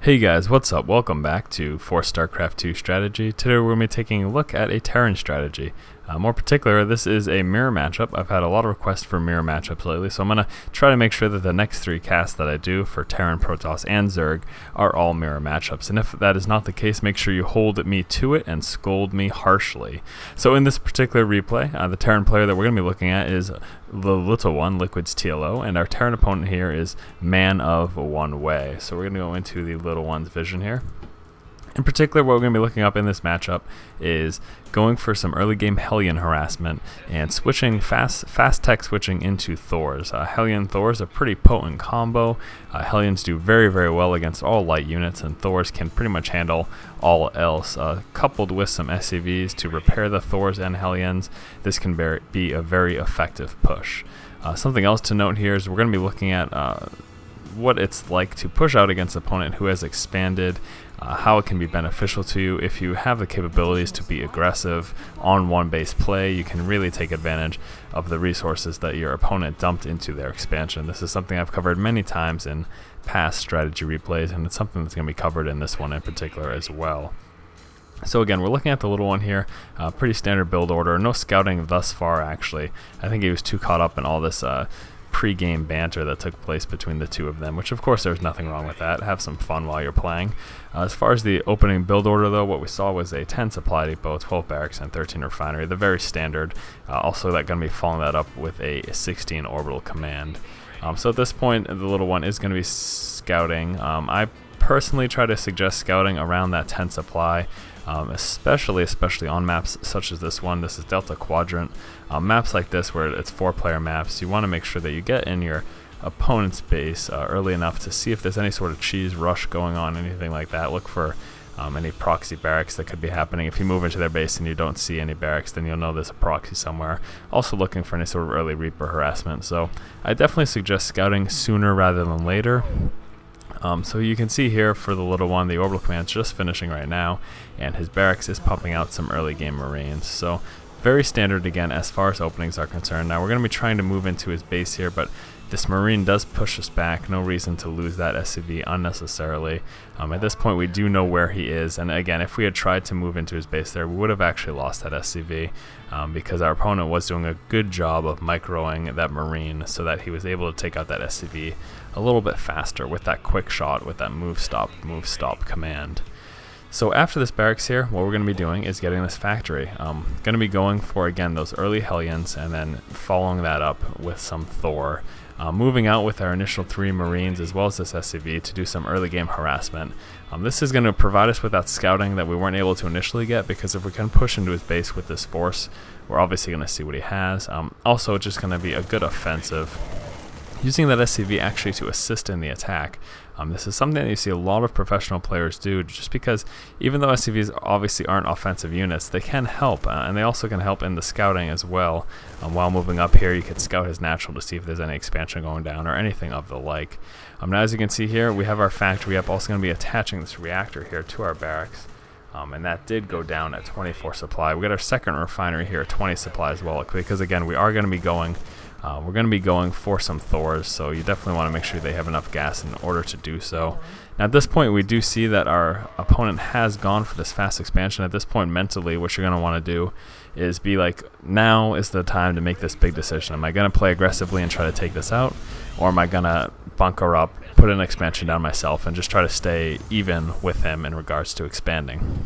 Hey guys, what's up? Welcome back to for StarCraft 2 strategy. Today we're going to be taking a look at a Terran strategy. More particular, this is a mirror matchup. I've had a lot of requests for mirror matchups lately, so I'm going to try to make sure that the next three casts that I do for Terran, Protoss, and Zerg are all mirror matchups. And if that is not the case, make sure you hold me to it and scold me harshly. So in this particular replay, the Terran player that we're going to be looking at is the little one, Liquid's TLO, and our Terran opponent here is Man of One Way. So we're going to go into the little one's vision here. In particular, what we're going to be looking up in this matchup is going for some early game Hellion harassment and switching fast tech switching into Thors. Hellion Thor is a pretty potent combo. Hellions do very well against all light units, and Thors can pretty much handle all else. Coupled with some SCVs to repair the Thors and Hellions, this can be a very effective push. Something else to note here is we're going to be looking at what it's like to push out against an opponent who has expanded, how it can be beneficial to you. If you have the capabilities to be aggressive on one base play, you can really take advantage of the resources that your opponent dumped into their expansion. This is something I've covered many times in past strategy replays, and it's something that's going to be covered in this one in particular as well. So again, we're looking at the little one here, pretty standard build order, no scouting thus far actually. I think he was too caught up in all this pre-game banter that took place between the two of them, which of course there's nothing wrong with that. Have some fun while you're playing. As far as the opening build order though, what we saw was a 10 supply depot, 12 barracks, and 13 refinery, the very standard. Also that going to be following that up with a 16 orbital command. So at this point the little one is going to be scouting. I personally try to suggest scouting around that 10 supply. Especially on maps such as this one. This is Delta Quadrant. Maps like this where it's 4-player maps, you want to make sure that you get in your opponent's base early enough to see if there's any sort of cheese rush going on, anything like that. Look for any proxy barracks that could be happening. If you move into their base and you don't see any barracks, then you'll know there's a proxy somewhere. Also looking for any sort of early Reaper harassment. So I definitely suggest scouting sooner rather than later. So you can see here for the little one, the Orbital Command's just finishing right now, and his barracks is pumping out some early game Marines. So very standard again as far as openings are concerned. Now we're going to be trying to move into his base here, but this Marine does push us back. No reason to lose that SCV unnecessarily. At this point we do know where he is, and again, if we had tried to move into his base there, we would have actually lost that SCV because our opponent was doing a good job of microing that Marine so that he was able to take out that SCV a little bit faster with that quick shot, with that move stop command. So after this barracks here, what we're going to be doing is getting this factory. Going to be going for, again, those early Hellions, and then following that up with some Thor. Moving out with our initial 3 Marines as well as this SCV to do some early game harassment. This is going to provide us with that scouting that we weren't able to initially get, because if we can push into his base with this force, we're obviously going to see what he has. Also, just going to be a good offensive, using that SCV actually to assist in the attack. This is something that you see a lot of professional players do, just because even though SCVs obviously aren't offensive units, they can help, and they also can help in the scouting as well. While moving up here, you could scout his natural to see if there's any expansion going down or anything of the like. Now as you can see here, we have our factory up, also going to be attaching this reactor here to our barracks. And that did go down at 24 supply. We got our second refinery here at 20 supply as well, because again, we are going to be going we're going to be going for some Thors, so you definitely want to make sure they have enough gas in order to do so. Now at this point we do see that our opponent has gone for this fast expansion. At this point mentally, what you're going to want to do is be like, now is the time to make this big decision. Am I going to play aggressively and try to take this out, or am I going to bunker up, put an expansion down myself, and just try to stay even with him in regards to expanding?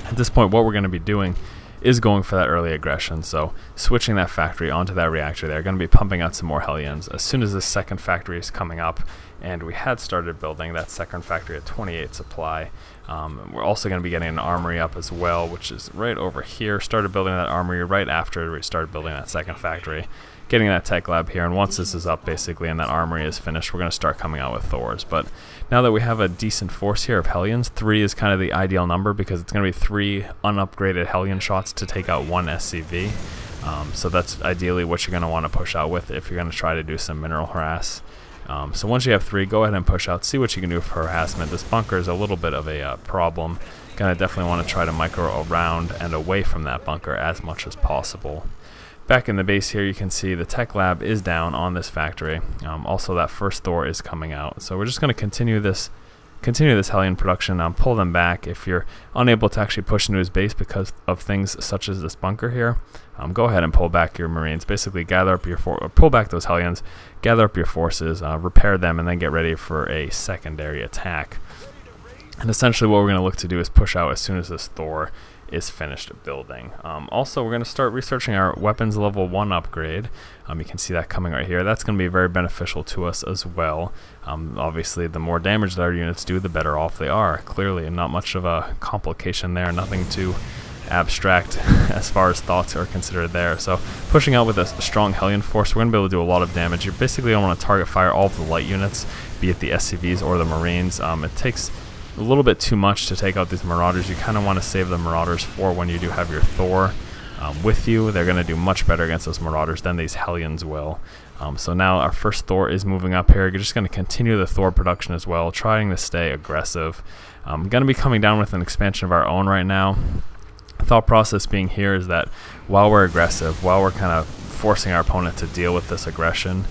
At this point what we're going to be doing is going for that early aggression, so switching that factory onto that reactor. They're going to be pumping out some more Hellions as soon as this second factory is coming up, and we had started building that second factory at 28 supply. We're also going to be getting an armory up as well, which is right over here. Started building that armory right after we started building that second factory, getting that tech lab here, and once this is up basically and that armory is finished, we're going to start coming out with Thors. But now that we have a decent force here of Hellions, 3 is kind of the ideal number, because it's going to be 3 unupgraded Hellion shots to take out 1 SCV. So that's ideally what you're going to want to push out with if you're going to try to do some mineral harass. So once you have 3, go ahead and push out, see what you can do for harassment. This bunker is a little bit of a problem. Gonna definitely want to try to micro around and away from that bunker as much as possible. Back in the base here, you can see the tech lab is down on this factory. Also, that first Thor is coming out. So we're just going to continue this continue this Hellion production, pull them back. If you're unable to actually push into his base because of things such as this bunker here, go ahead and pull back your Marines. Basically gather up your pull back those Hellions, gather up your forces, repair them, and then get ready for a secondary attack. And essentially what we're going to look to do is push out as soon as this Thor is finished building. Also, we're going to start researching our weapons level 1 upgrade. You can see that coming right here. That's going to be very beneficial to us as well. Obviously, the more damage that our units do, the better off they are. Clearly, not much of a complication there, nothing too abstract as far as thoughts are considered there. So pushing out with a strong Hellion force, we're going to be able to do a lot of damage. You basically don't want to target fire all of the light units, be it the SCVs or the Marines. It takes a little bit too much to take out these Marauders. You kind of want to save the Marauders for when you do have your Thor with you. They're going to do much better against those Marauders than these Hellions will. So now our first Thor is moving up here. You're just going to continue the Thor production as well, trying to stay aggressive. I'm going to be coming down with an expansion of our own right now. The thought process being here is that while we're aggressive, while we're kind of forcing our opponent to deal with this aggression,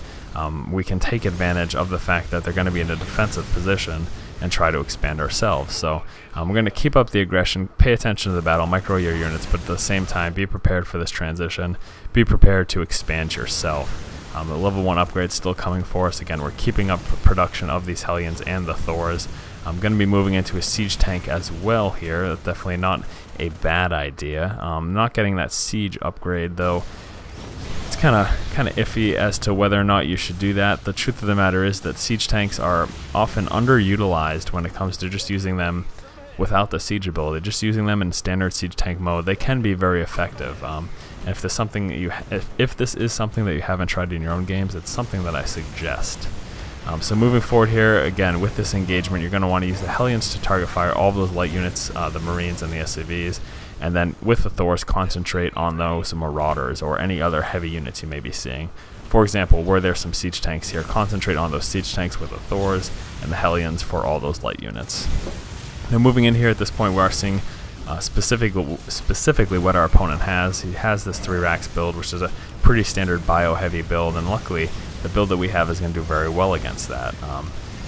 we can take advantage of the fact that they're going to be in a defensive position and try to expand ourselves. So we're going to keep up the aggression, pay attention to the battle, micro your units, but at the same time be prepared for this transition, be prepared to expand yourself. The level 1 upgrade is still coming for us. Again, we're keeping up production of these Hellions and the Thors. I'm going to be moving into a siege tank as well here. That's definitely not a bad idea. Not getting that siege upgrade though. It's kind of iffy as to whether or not you should do that. The truth of the matter is that siege tanks are often underutilized when it comes to just using them without the siege ability. Just using them in standard siege tank mode, they can be very effective. And if this is something that you haven't tried in your own games, it's something that I suggest. So moving forward here, again, with this engagement, you're going to want to use the Hellions to target fire all of those light units, the Marines and the SCVs, and then with the Thors, concentrate on those Marauders or any other heavy units you may be seeing. For example, where there's some siege tanks here, concentrate on those siege tanks with the Thors and the Hellions for all those light units. Now moving in here at this point, we are seeing specifically what our opponent has. He has this 3 racks build, which is a pretty standard bio-heavy build, and luckily the build that we have is going to do very well against that.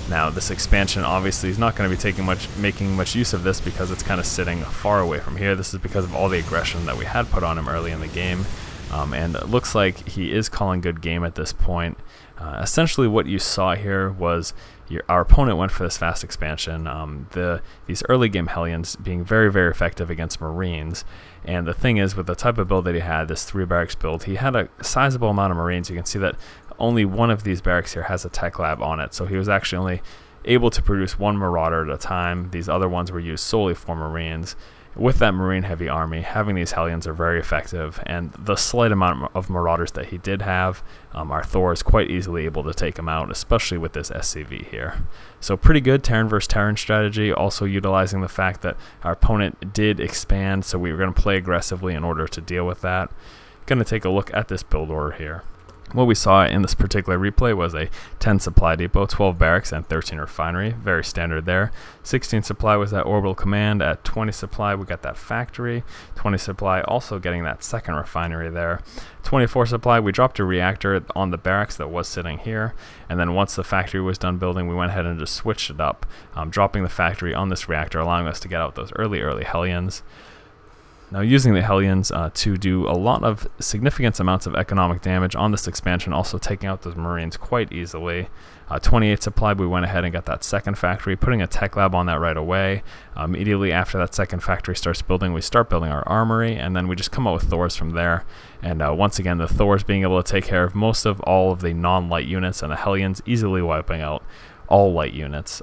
Now this expansion obviously is not going to be making much use of this because it's kind of sitting far away from here. This is because of all the aggression that we had put on him early in the game, and it looks like he is calling good game at this point. Essentially what you saw here was our opponent went for this fast expansion, these early game Hellions being very, very effective against Marines. And the thing is, with the type of build that he had, this 3 barracks build, he had a sizable amount of Marines. You can see that only one of these barracks here has a tech lab on it, so he was actually only able to produce 1 Marauder at a time. These other ones were used solely for Marines. With that Marine heavy army, having these Hellions are very effective, and the slight amount of Marauders that he did have, our Thor is quite easily able to take him out, especially with this SCV here. So pretty good Terran versus Terran strategy, also utilizing the fact that our opponent did expand, so we were going to play aggressively in order to deal with that. Going to take a look at this build order here. What we saw in this particular replay was a 10 supply depot, 12 barracks, and 13 refinery. Very standard there. 16 supply was that Orbital Command. At 20 supply, we got that factory. 20 supply, also getting that second refinery there. 24 supply, we dropped a reactor on the barracks that was sitting here. And then once the factory was done building, we went ahead and just switched it up, dropping the factory on this reactor, allowing us to get out those early Hellions. Now using the Hellions to do a lot of significant amounts of economic damage on this expansion, also taking out those Marines quite easily. 28 supply, we went ahead and got that second factory, putting a tech lab on that right away. Immediately after that second factory starts building, we start building our armory, and then we just come out with Thors from there. And once again, the Thors being able to take care of most of all of the non-light units, and the Hellions easily wiping out all light units.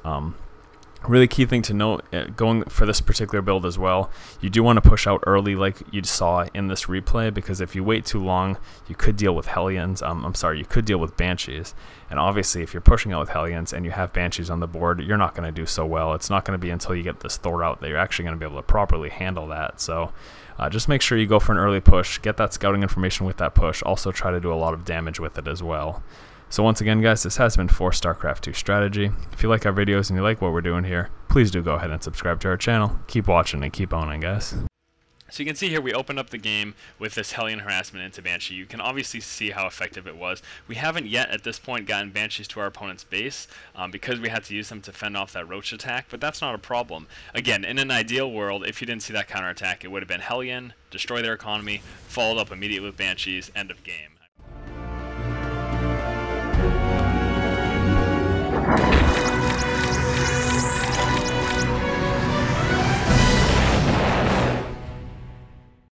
Really key thing to note, going for this particular build as well, you do want to push out early like you saw in this replay, because if you wait too long, you could deal with Hellions, you could deal with Banshees. And obviously if you're pushing out with Hellions and you have Banshees on the board, you're not going to do so well. It's not going to be until you get this Thor out that you're actually going to be able to properly handle that. So just make sure you go for an early push, get that scouting information with that push, also try to do a lot of damage with it as well. So once again, guys, this has been for StarCraft 2 Strategy. If you like our videos and you like what we're doing here, please do go ahead and subscribe to our channel. Keep watching and keep owning, guys. So you can see here we opened up the game with this Hellion harassment into Banshee. You can obviously see how effective it was. We haven't yet at this point gotten Banshees to our opponent's base because we had to use them to fend off that Roach attack, but that's not a problem. Again, in an ideal world, if you didn't see that counterattack, it would have been Hellion, destroy their economy, followed up immediately with Banshees, end of game.